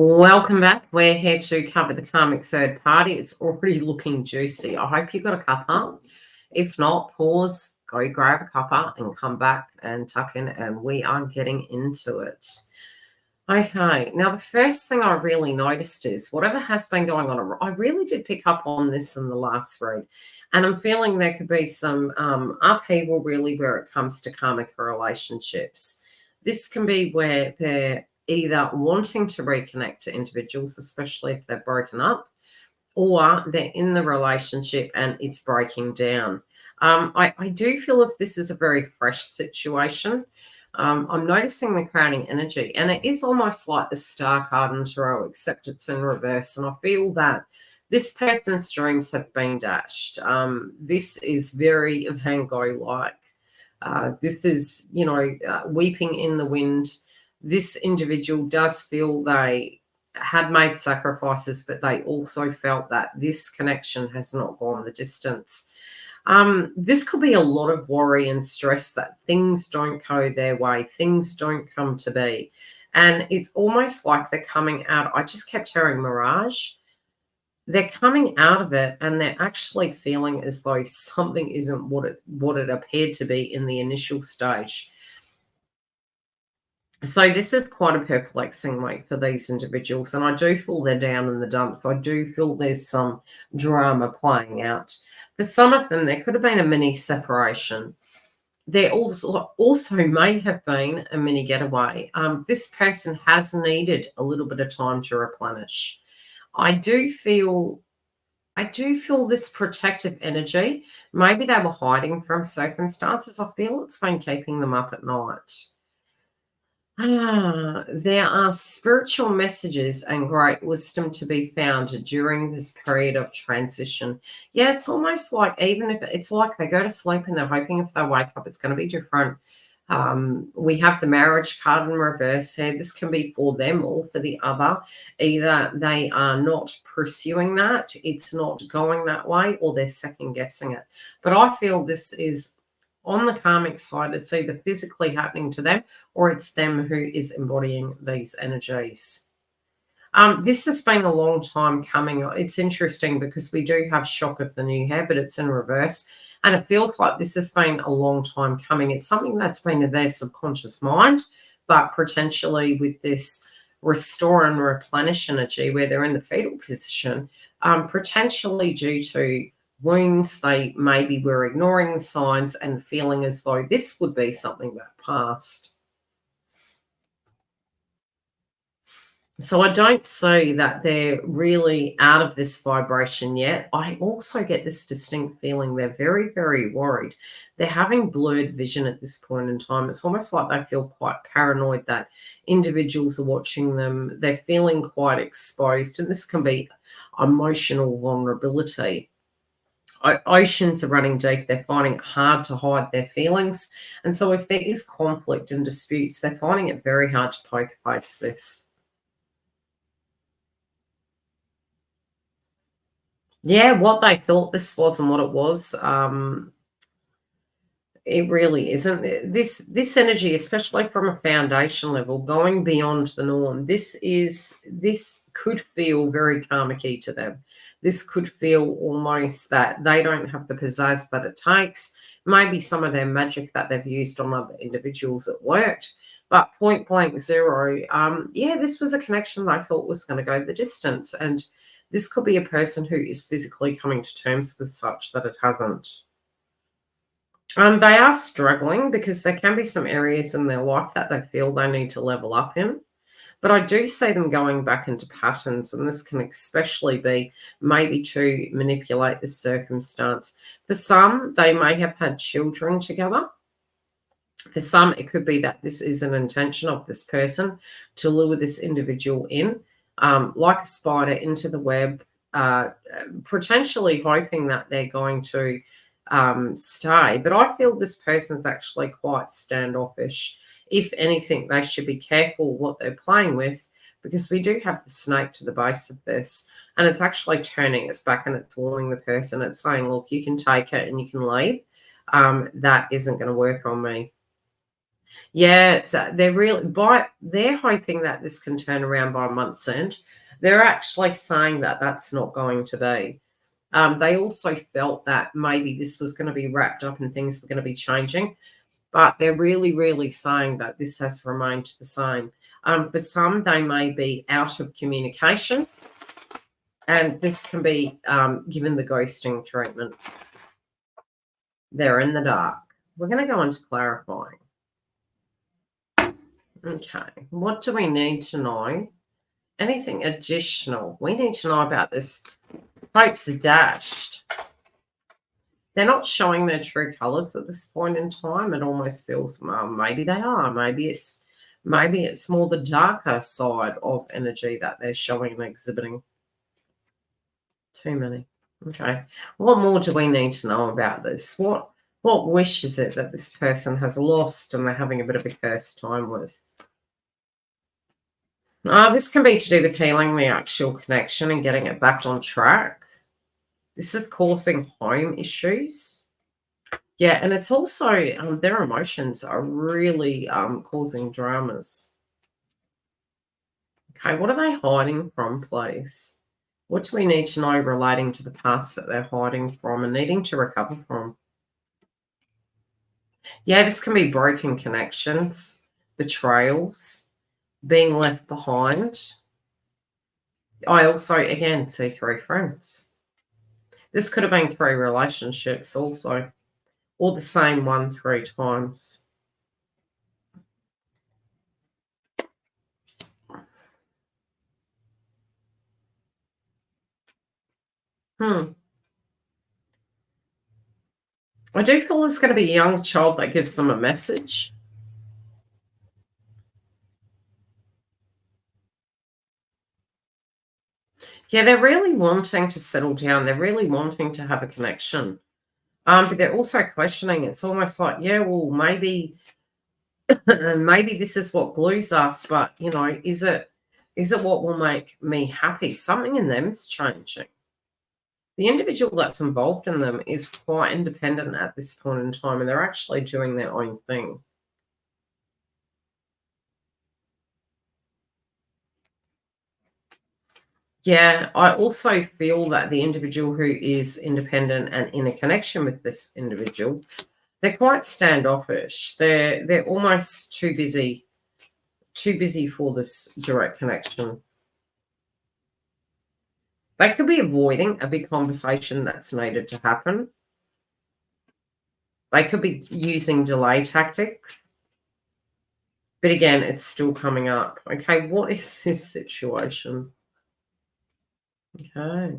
Welcome back. We're here to cover the karmic third party. It's already looking juicy. I hope you got a cuppa. If not, pause, go grab a cuppa and come back and tuck in, and we are getting into it. Okay, now the first thing I really noticed is whatever has been going on, I really did pick up on this in the last read, and I'm feeling there could be some upheaval really where it comes to karmic relationships. This can be where they're either wanting to reconnect to individuals, especially if they're broken up, or they're in the relationship and it's breaking down. I do feel if this is a very fresh situation, I'm noticing the crowning energy, and it is almost like the Star card in Tarot, except it's in reverse. And I feel that this person's dreams have been dashed. This is very Van Gogh-like. This is, weeping in the wind. This individual does feel they had made sacrifices, but they also felt that this connection has not gone the distance. This could be a lot of worry and stress that things don't go their way, things don't come to be. And it's almost like they're coming out. I just kept hearing mirage. They're coming out of it and they're actually feeling as though something isn't what it appeared to be in the initial stage. So this is quite a perplexing week for these individuals, and I do feel they're down in the dumps. I do feel there's some drama playing out. For some of them, there could have been a mini separation. There also may have been a mini getaway. This person has needed a little bit of time to replenish. I do feel this protective energy. Maybe they were hiding from circumstances. I feel it's been keeping them up at night. There are spiritual messages and great wisdom to be found during this period of transition. Yeah, it's almost like even if it's like they go to sleep and they're hoping if they wake up, it's going to be different. We have the marriage card in reverse here. This can be for them or for the other. Either they are not pursuing that, it's not going that way, or they're second guessing it. But I feel this is on the karmic side, it's either physically happening to them or it's them who is embodying these energies. This has been a long time coming. It's interesting because we do have shock of the new hair, but it's in reverse. And it feels like this has been a long time coming. It's something that's been in their subconscious mind, but potentially with this restore and replenish energy where they're in the fetal position, potentially due to wounds, they maybe were ignoring the signs and feeling as though this would be something that passed. So I don't see that they're really out of this vibration yet. I also get this distinct feeling they're very, very worried. They're having blurred vision at this point in time. It's almost like they feel quite paranoid that individuals are watching them. They're feeling quite exposed, and this can be emotional vulnerability. Oceans are running deep. They're finding it hard to hide their feelings. And so if there is conflict and disputes, they're finding it very hard to poker face this. Yeah, what they thought this was and what it was, it really isn't. This energy, especially from a foundation level, going beyond the norm, this could feel very karmic-y to them. This could feel almost that they don't have the pizzazz that it takes. Maybe some of their magic that they've used on other individuals it worked. But point blank zero, yeah, this was a connection I thought was going to go the distance. And this could be a person who is physically coming to terms with such that it hasn't. They are struggling because there can be some areas in their life that they feel they need to level up in. But I do see them going back into patterns, and this can especially be maybe to manipulate the circumstance. For some, they may have had children together. For some, it could be that this is an intention of this person to lure this individual in, like a spider into the web, potentially hoping that they're going to stay. But I feel this person's actually quite standoffish. If anything, they should be careful what they're playing with, because we do have the snake to the base of this, and it's actually turning its back and it's warning the person. It's saying, look, you can take it and you can leave. That isn't going to work on me. Yeah, so they're hoping that this can turn around by month's end. They're actually saying that that's not going to be. They also felt that maybe this was going to be wrapped up and things were going to be changing, but they're really, really saying that this has remained the same. For some, they may be out of communication, and this can be given the ghosting treatment. They're in the dark. We're going to go into clarifying. Okay, what do we need to know? Anything additional? We need to know about this. Hopes are dashed. They're not showing their true colors at this point in time. It almost feels maybe they are. Maybe it's more the darker side of energy that they're showing and exhibiting. Too many. Okay. What more do we need to know about this? What wish is it that this person has lost and they're having a bit of a cursed time with? This can be to do with healing the actual connection and getting it back on track. This is causing home issues. Yeah, and it's also their emotions are really causing dramas. Okay, what are they hiding from, please? What do we need to know relating to the past that they're hiding from and needing to recover from? Yeah, this can be broken connections, betrayals, being left behind. I also, again, see 3 friends. This could have been 3 relationships also, or the same one 3 times. I do feel there's going to be a young child that gives them a message. Yeah, they're really wanting to settle down. They're really wanting to have a connection. But they're also questioning. It's almost like, yeah, well, maybe maybe this is what glues us, but is it what will make me happy? Something in them is changing. The individual that's involved in them is quite independent at this point in time, and they're actually doing their own thing. Yeah, I also feel that the individual who is independent and in a connection with this individual, they're quite standoffish. They're almost too busy for this direct connection. They could be avoiding a big conversation that's needed to happen. They could be using delay tactics. But again, it's still coming up. Okay, what is this situation? Okay.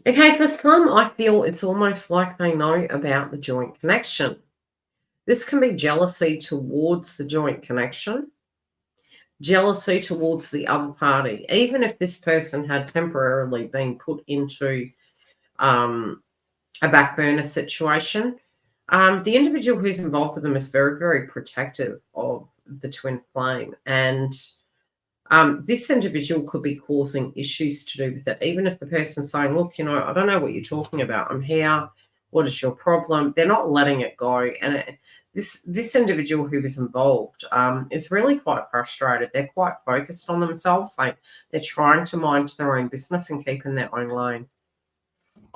Okay, for some, I feel it's almost like they know about the joint connection. This can be jealousy towards the joint connection, jealousy towards the other party, even if this person had temporarily been put into a back burner situation. The individual who's involved with them is very, very protective of the twin flame. And this individual could be causing issues to do with it, even if the person's saying, look, I don't know what you're talking about. I'm here. What is your problem? They're not letting it go. And this individual who is involved is really quite frustrated. They're quite focused on themselves. They're trying to mind their own business and keep in their own lane.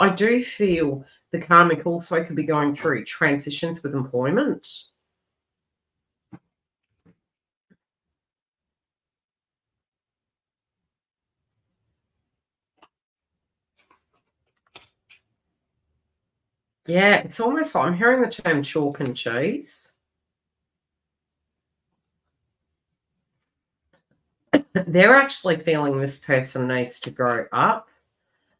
I do feel the karmic also could be going through transitions with employment. Yeah, it's almost like I'm hearing the term chalk and cheese. They're actually feeling this person needs to grow up.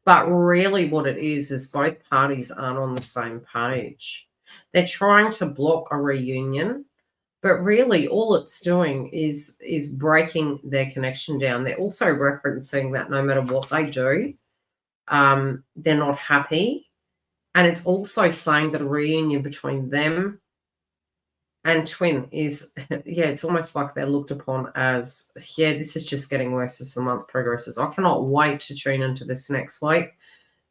But really what it is both parties aren't on the same page. They're trying to block a reunion, but really all it's doing is breaking their connection down. They're also referencing that no matter what they do, they're not happy. And it's also saying that a reunion between them And twin is, yeah, it's almost like they're looked upon as, yeah, this is just getting worse as the month progresses. I cannot wait to tune into this next week.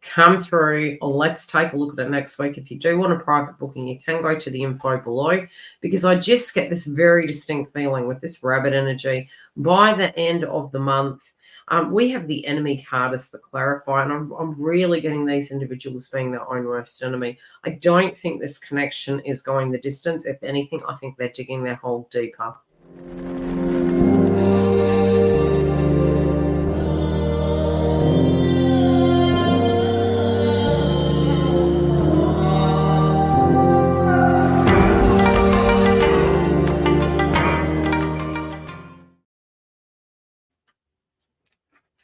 Come through. Let's take a look at it next week. If you do want a private booking, you can go to the info below, because I just get this very distinct feeling with this rabbit energy. By the end of the month, we have the enemy card as the clarifier, and I'm really getting these individuals being their own worst enemy. I don't think this connection is going the distance. If anything, I think they're digging their hole deeper.